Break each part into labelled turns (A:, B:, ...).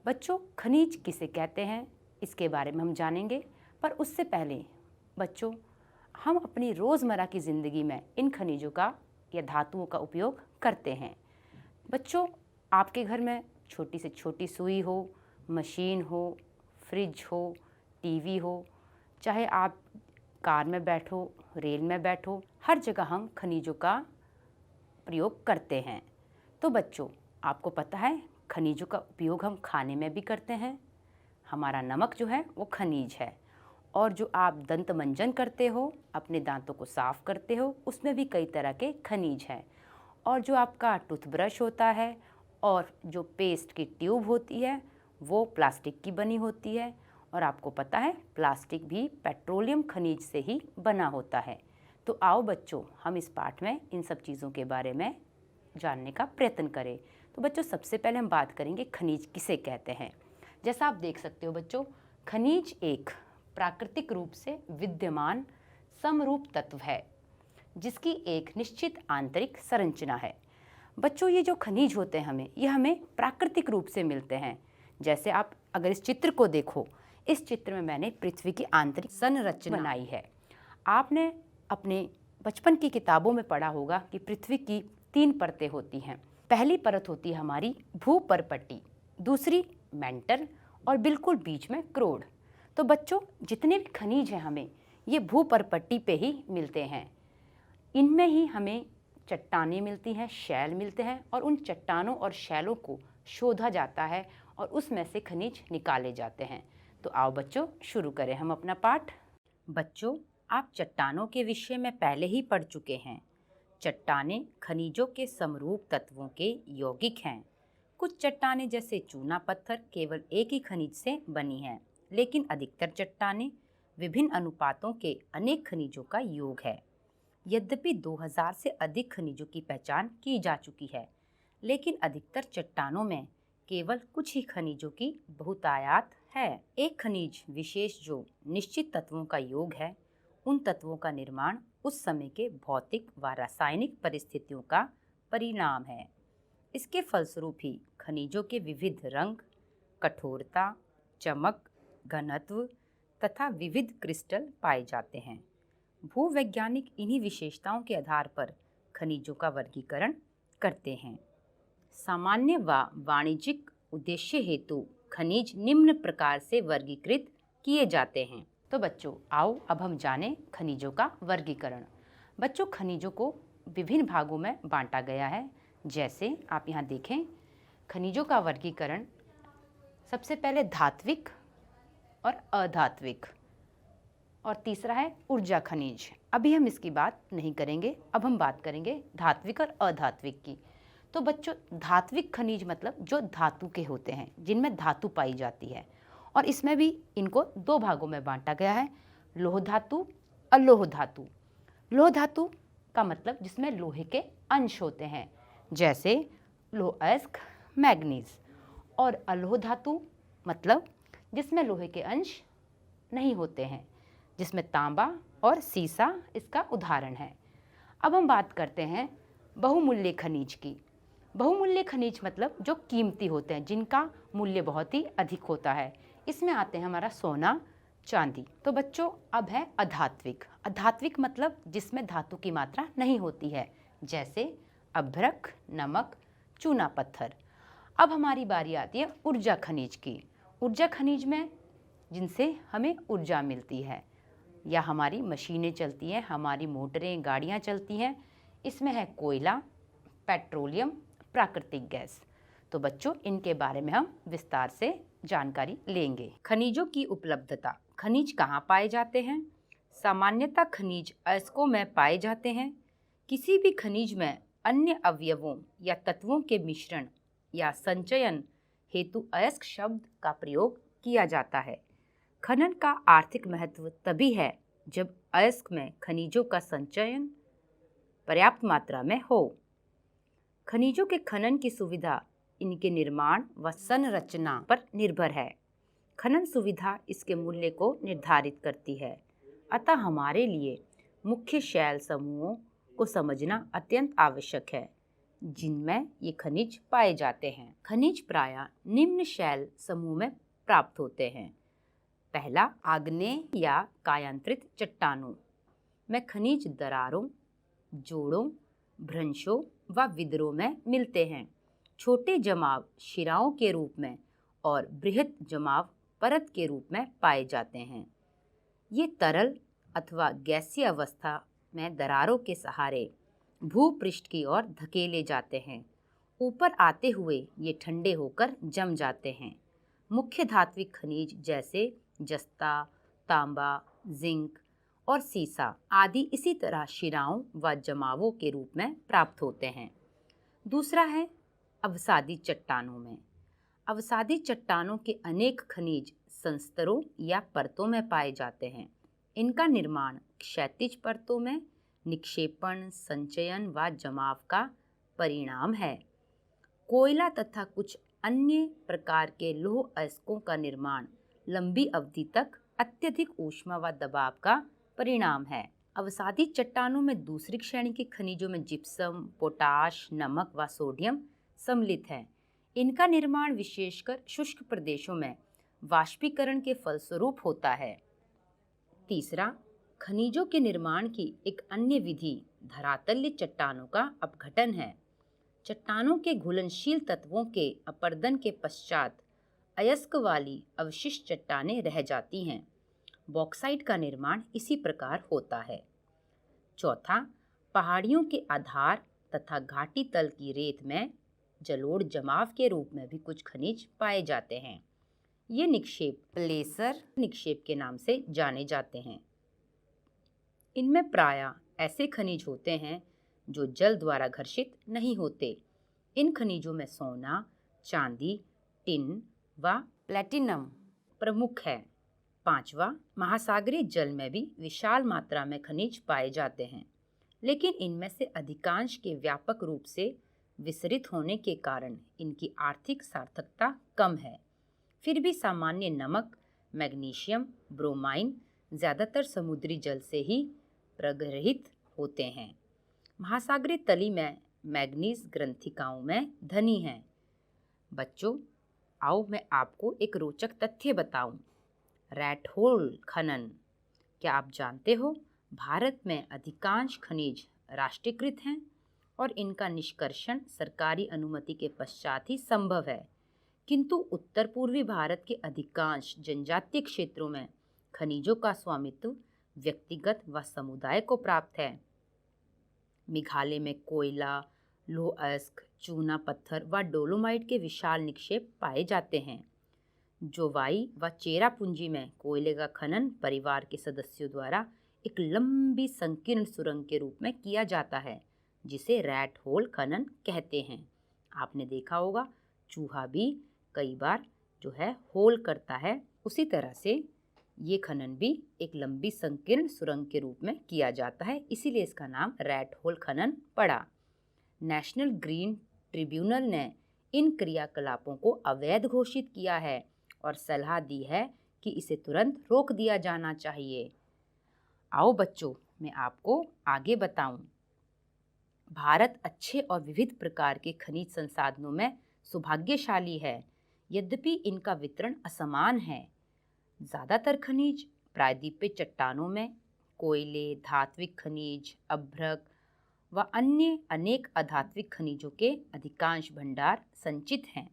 A: बच्चों, खनिज किसे कहते हैं इसके बारे में हम जानेंगे, पर उससे पहले बच्चों, हम अपनी रोज़मर्रा की ज़िंदगी में इन खनिजों का या धातुओं का उपयोग करते हैं। बच्चों, आपके घर में छोटी से छोटी सुई हो, मशीन हो, फ्रिज हो, टीवी हो, चाहे आप कार में बैठो, रेल में बैठो, हर जगह हम खनिजों का प्रयोग करते हैं। तो बच्चों, आपको पता है खनिजों का उपयोग हम खाने में भी करते हैं। हमारा नमक जो है वो खनिज है, और जो आप दंत मंजन करते हो, अपने दांतों को साफ करते हो, उसमें भी कई तरह के खनिज हैं। और जो आपका टूथब्रश होता है और जो पेस्ट की ट्यूब होती है वो प्लास्टिक की बनी होती है, और आपको पता है प्लास्टिक भी पेट्रोलियम खनिज से ही बना होता है। तो आओ बच्चों, हम इस पाठ में इन सब चीज़ों के बारे में जानने का प्रयत्न करें। तो बच्चों, सबसे पहले हम बात करेंगे खनिज किसे कहते हैं। जैसा आप देख सकते हो बच्चों, खनिज एक प्राकृतिक रूप से विद्यमान समरूप तत्व है जिसकी एक निश्चित आंतरिक संरचना है। बच्चों, ये जो खनिज होते हैं ये हमें प्राकृतिक रूप से मिलते हैं। जैसे आप अगर इस चित्र को देखो, इस चित्र में मैंने पृथ्वी की आंतरिक संरचना बनाई है। आपने अपने बचपन की किताबों में पढ़ा होगा कि पृथ्वी की 3 परतें होती हैं। पहली परत होती है हमारी भूपर्पट्टी, दूसरी मेंटल, और बिल्कुल बीच में क्रोड। तो बच्चों, जितने भी खनिज हैं हमें ये भूपर्पट्टी पे ही मिलते हैं। इनमें ही हमें चट्टानें मिलती हैं, शैल मिलते हैं, और उन चट्टानों और शैलों को शोधा जाता है और उसमें से खनिज निकाले जाते हैं। तो आओ बच्चों, शुरू करें हम अपना पाठ। बच्चों, आप चट्टानों के विषय में पहले ही पढ़ चुके हैं। चट्टानें खनिजों के समरूप तत्वों के यौगिक हैं। कुछ चट्टानें जैसे चूना पत्थर केवल एक ही खनिज से बनी हैं, लेकिन अधिकतर चट्टानें विभिन्न अनुपातों के अनेक खनिजों का योग है। यद्यपि 2000 से अधिक खनिजों की पहचान की जा चुकी है, लेकिन अधिकतर चट्टानों में केवल कुछ ही खनिजों की बहुतायत है। एक खनिज विशेष जो निश्चित तत्वों का योग है, उन तत्वों का निर्माण उस समय के भौतिक व रासायनिक परिस्थितियों का परिणाम है। इसके फलस्वरूप ही खनिजों के विविध रंग, कठोरता, चमक, घनत्व तथा विविध क्रिस्टल पाए जाते हैं। भूवैज्ञानिक इन्हीं विशेषताओं के आधार पर खनिजों का वर्गीकरण करते हैं। सामान्य व वाणिज्यिक उद्देश्य हेतु खनिज निम्न प्रकार से वर्गीकृत किए जाते हैं। तो बच्चों, आओ अब हम जानें खनिजों का वर्गीकरण। बच्चों, खनिजों को विभिन्न भागों में बांटा गया है। जैसे आप यहाँ देखें, खनिजों का वर्गीकरण सबसे पहले धात्विक और अधात्विक, और तीसरा है ऊर्जा खनिज। अभी हम इसकी बात नहीं करेंगे, अब हम बात करेंगे धात्विक और अधात्विक की। तो बच्चों, धात्विक खनिज मतलब जो धातु के होते हैं, जिनमें धातु पाई जाती है, और इसमें भी इनको 2 भागों में बांटा गया है, लोह धातु, अलोह धातु। लोह धातु का मतलब जिसमें लोहे के अंश होते हैं, जैसे लोह अयस्क, मैग्नीज। और अलोह धातु मतलब जिसमें लोहे के अंश नहीं होते हैं, जिसमें तांबा और सीसा इसका उदाहरण है। अब हम बात करते हैं बहुमूल्य खनिज की। बहुमूल्य खनिज मतलब जो कीमती होते हैं, जिनका मूल्य बहुत ही अधिक होता है। इसमें आते हैं हमारा सोना, चांदी। तो बच्चों, अब है अधात्विक। अधात्विक मतलब जिसमें धातु की मात्रा नहीं होती है, जैसे अभ्रक, नमक, चूना पत्थर। अब हमारी बारी आती है ऊर्जा खनिज की। ऊर्जा खनिज में जिनसे हमें ऊर्जा मिलती है, या हमारी मशीनें चलती हैं, हमारी मोटरें, गाड़ियाँ चलती हैं। इसमें है कोयला, पेट्रोलियम, प्राकृतिक गैस। तो बच्चों, इनके बारे में हम विस्तार से जानकारी लेंगे। खनिजों की उपलब्धता। खनिज कहाँ पाए जाते हैं? सामान्यतः खनिज अयस्कों में पाए जाते हैं। किसी भी खनिज में अन्य अवयवों या तत्वों के मिश्रण या संचयन हेतु अयस्क शब्द का प्रयोग किया जाता है। खनन का आर्थिक महत्व तभी है जब अयस्क में खनिजों का संचयन पर्याप्त मात्रा में हो। खनिजों के खनन की सुविधा इनके निर्माण व संरचना पर निर्भर है। खनन सुविधा इसके मूल्य को निर्धारित करती है। अतः हमारे लिए मुख्य शैल समूहों को समझना अत्यंत आवश्यक है। जिनमें ये खनिज पाए जाते हैं। खनिज प्रायः निम्न शैल समूह में प्राप्त होते हैं। पहला, आग्नेय या कायांतरित चट्टानों में खनिज दरारों, जोड़ों, भ्रंशों व विदरों में मिलते हैं। छोटे जमाव शिराओं के रूप में और बृहद जमाव परत के रूप में पाए जाते हैं। ये तरल अथवा गैसीय अवस्था में दरारों के सहारे भूपृष्ठ की ओर धकेले जाते हैं। ऊपर आते हुए ये ठंडे होकर जम जाते हैं। मुख्य धात्विक खनिज जैसे जस्ता, तांबा, जिंक और सीसा आदि इसी तरह शिराओं व जमावों के रूप में प्राप्त होते हैं। दूसरा है अवसादी चट्टानों में। अवसादी चट्टानों के अनेक खनिज संस्तरों या परतों में पाए जाते हैं। इनका निर्माण क्षैतिज परतों में निक्षेपण, संचयन व जमाव का परिणाम है। कोयला तथा कुछ अन्य प्रकार के लौह अयस्कों का निर्माण लंबी अवधि तक अत्यधिक ऊष्मा व दबाव का परिणाम है। अवसादी चट्टानों में दूसरी श्रेणी के खनिजों में जिप्सम, पोटाश, नमक व सोडियम सम्मिलित है। इनका निर्माण विशेषकर शुष्क प्रदेशों में वाष्पीकरण के फलस्वरूप होता है। तीसरा, खनिजों के निर्माण की एक अन्य विधि धरातल्य चट्टानों का अपघटन है। चट्टानों के घुलनशील तत्वों के अपर्दन के पश्चात अयस्क वाली अवशिष्ट चट्टानें रह जाती हैं। बॉक्साइट का निर्माण इसी प्रकार होता है। चौथा, पहाड़ियों के आधार तथा घाटी तल की रेत में जलोढ़ जमाव के रूप में भी कुछ खनिज पाए जाते हैं। ये निक्षेप प्लेसर निक्षेप के नाम से जाने जाते हैं। इनमें प्रायः ऐसे खनिज होते हैं जो जल द्वारा घर्षित नहीं होते। इन खनिजों में सोना, चांदी, टिन व प्लैटिनम प्रमुख है। पांचवा, महासागरीय जल में भी विशाल मात्रा में खनिज पाए जाते हैं, लेकिन इनमें से अधिकांश के व्यापक रूप से विसरित होने के कारण इनकी आर्थिक सार्थकता कम है। फिर भी सामान्य नमक, मैग्नीशियम, ब्रोमाइन ज़्यादातर समुद्री जल से ही प्रग्रहित होते हैं। महासागरीय तली में मैग्नीज ग्रंथिकाओं में धनी हैं। बच्चों, आओ मैं आपको एक रोचक तथ्य बताऊं। रैट होल खनन। क्या आप जानते हो, भारत में अधिकांश खनिज राष्ट्रीयकृत हैं और इनका निष्कर्षण सरकारी अनुमति के पश्चात ही संभव है, किंतु उत्तर पूर्वी भारत के अधिकांश जनजातीय क्षेत्रों में खनिजों का स्वामित्व व्यक्तिगत व समुदाय को प्राप्त है। मेघालय में कोयला, लौह अयस्क, चूना पत्थर व डोलोमाइट के विशाल निक्षेप पाए जाते हैं। जोवाई व चेरापूंजी में कोयले का खनन परिवार के सदस्यों द्वारा एक लंबी संकीर्ण सुरंग के रूप में किया जाता है, जिसे रैट होल खनन कहते हैं। आपने देखा होगा, चूहा भी कई बार जो है होल करता है, उसी तरह से ये खनन भी एक लंबी संकीर्ण सुरंग के रूप में किया जाता है, इसीलिए इसका नाम रैट होल खनन पड़ा। नेशनल ग्रीन ट्रिब्यूनल ने इन क्रियाकलापों को अवैध घोषित किया है और सलाह दी है कि इसे तुरंत रोक दिया जाना चाहिए। आओ बच्चों, मैं आपको आगे बताऊं। भारत अच्छे और विविध प्रकार के खनिज संसाधनों में सौभाग्यशाली है, यद्यपि इनका वितरण असमान है। ज़्यादातर खनिज प्रायद्वीपीय चट्टानों में, कोयले, धात्विक खनिज, अभ्रक व अन्य अनेक अधात्विक खनिजों के अधिकांश भंडार संचित हैं।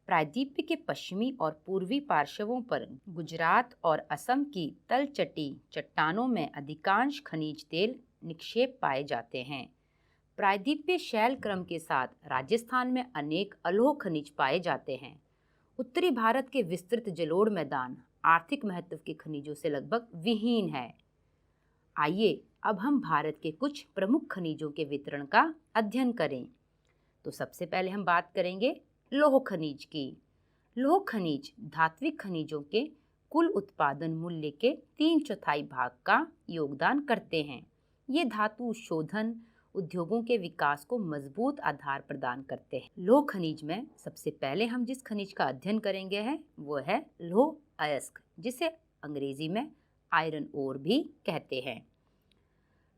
A: प्रायद्वीप के पश्चिमी और पूर्वी पार्श्वों पर गुजरात और असम की तलचटी चट्टानों में अधिकांश खनिज तेल निक्षेप पाए जाते हैं। प्रायद्वीपीय शैल क्रम के साथ राजस्थान में अनेक अलोह खनिज पाए जाते हैं। उत्तरी भारत के विस्तृत जलोढ़ मैदान आर्थिक महत्व के खनिजों से लगभग विहीन है। आइए अब हम भारत के कुछ प्रमुख खनिजों के वितरण का अध्ययन करें। तो सबसे पहले हम बात करेंगे लौह खनिज की। लौह खनिज धात्विक खनिजों के कुल उत्पादन मूल्य के 3/4 भाग का योगदान करते हैं। ये धातु शोधन उद्योगों के विकास को मजबूत आधार प्रदान करते हैं। लौह खनिज में सबसे पहले हम जिस खनिज का अध्ययन करेंगे वो है लौह अयस्क, जिसे अंग्रेजी में आयरन ओर भी कहते हैं।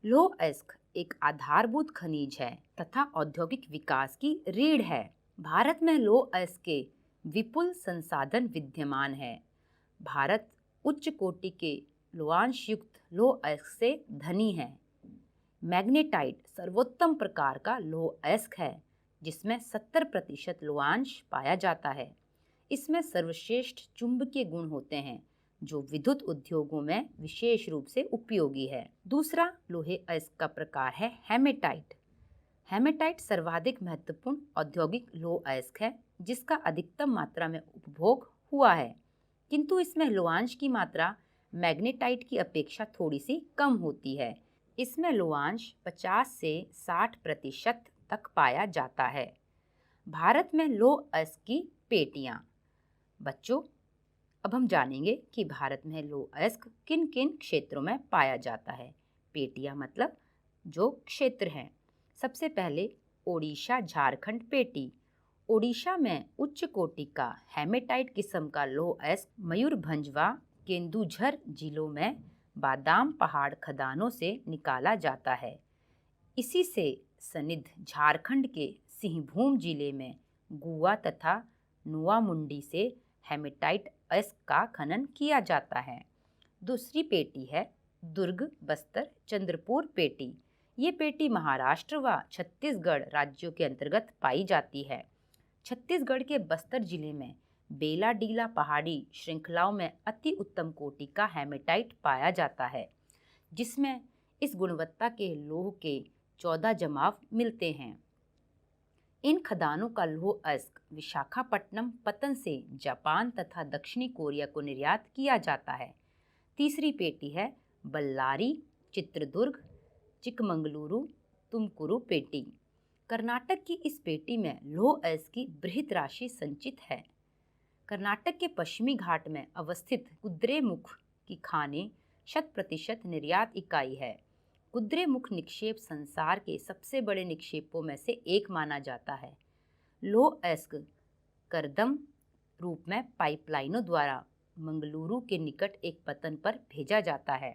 A: लौह अयस्क एक आधारभूत खनिज है तथा औद्योगिक विकास की रीढ़ है। भारत में लौह अयस्क के विपुल संसाधन विद्यमान है। भारत उच्च कोटि के लौहांश युक्त लौह अयस्क से धनी है। मैग्नेटाइट सर्वोत्तम प्रकार का लौह अयस्क है जिसमें 70% लौहांश पाया जाता है। इसमें सर्वश्रेष्ठ चुंबकीय गुण होते हैं जो विद्युत उद्योगों में विशेष रूप से उपयोगी है। दूसरा लोहे अयस्क का प्रकार है हेमेटाइट। हेमेटाइट सर्वाधिक महत्वपूर्ण औद्योगिक लौह अयस्क है जिसका अधिकतम मात्रा में उपभोग हुआ है, किंतु इसमें लौहांश की मात्रा मैग्नेटाइट की अपेक्षा थोड़ी सी कम होती है। इसमें लौहांश 50 से 60% तक पाया जाता है। भारत में लौह अयस्क की पेटियां। बच्चों, अब हम जानेंगे कि भारत में लौह अयस्क किन किन क्षेत्रों में पाया जाता है। पेटियां मतलब जो क्षेत्र हैं। सबसे पहले ओडिशा झारखंड पेटी। ओडिशा में उच्च कोटि का हेमेटाइट किस्म का लौह अयस्क मयूरभंज व केंदुझर जिलों में बादाम पहाड़ खदानों से निकाला जाता है। इसी से सनिद्ध झारखंड के सिंहभूम जिले में गुआ तथा नुआमुंडी से हेमेटाइट अयस्क का खनन किया जाता है। दूसरी पेटी है दुर्ग बस्तर चंद्रपुर पेटी। ये पेटी महाराष्ट्र व छत्तीसगढ़ राज्यों के अंतर्गत पाई जाती है। छत्तीसगढ़ के बस्तर जिले में बेलाडीला पहाड़ी श्रृंखलाओं में अति उत्तम कोटि का हेमेटाइट पाया जाता है, जिसमें इस गुणवत्ता के लौह के 14 जमाव मिलते हैं। इन खदानों का लौह अयस्क विशाखापट्टनम पत्तन से जापान तथा दक्षिणी कोरिया को निर्यात किया जाता है। तीसरी पेटी है बल्लारी चित्रदुर्ग चिकमंगलुरु तुमकुरु पेटी। कर्नाटक की इस पेटी में लौह अयस्क की बृहत राशि संचित है। कर्नाटक के पश्चिमी घाट में अवस्थित कुद्रेमुख की खानें 100% निर्यात इकाई है। कुद्रेमुख निक्षेप संसार के सबसे बड़े निक्षेपों में से एक माना जाता है। लौह अयस्क करदम रूप में पाइपलाइनों द्वारा मंगलुरु के निकट एक पतन पर भेजा जाता है।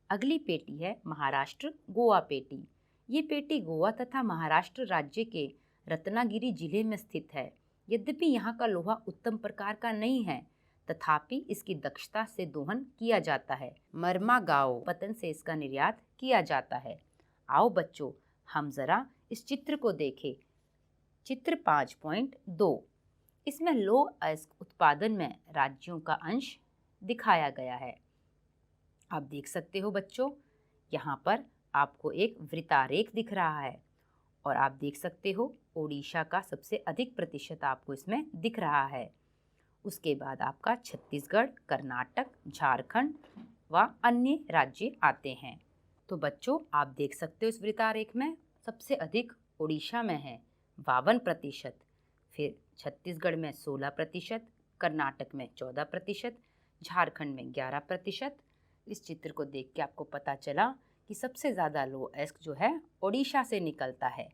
A: अगली पेटी है महाराष्ट्र गोवा पेटी। ये पेटी गोवा तथा महाराष्ट्र राज्य के रत्नागिरी जिले में स्थित है। यद्यपि यहाँ का लोहा उत्तम प्रकार का नहीं है, तथापि इसकी दक्षता से दोहन किया जाता है। मरमागांव पतन से इसका निर्यात किया जाता है। आओ बच्चों, हम जरा इस चित्र को देखें। चित्र 5.2। इसमें लौह अयस्क उत्पादन में राज्यों का अंश दिखाया गया है। आप देख सकते हो बच्चों, यहाँ पर आपको एक वृत्तारेख दिख रहा है और आप देख सकते हो ओडिशा का सबसे अधिक प्रतिशत आपको इसमें दिख रहा है। उसके बाद आपका छत्तीसगढ़, कर्नाटक, झारखंड व अन्य राज्य आते हैं। तो बच्चों, आप देख सकते हो इस वृत्तारेख में सबसे अधिक ओडिशा में है 52%, फिर छत्तीसगढ़ में 16%, कर्नाटक में 14%, झारखंड में 11%। इस चित्र को देख के आपको पता चला कि सबसे ज़्यादा लौह अयस्क जो है ओडिशा से निकलता है।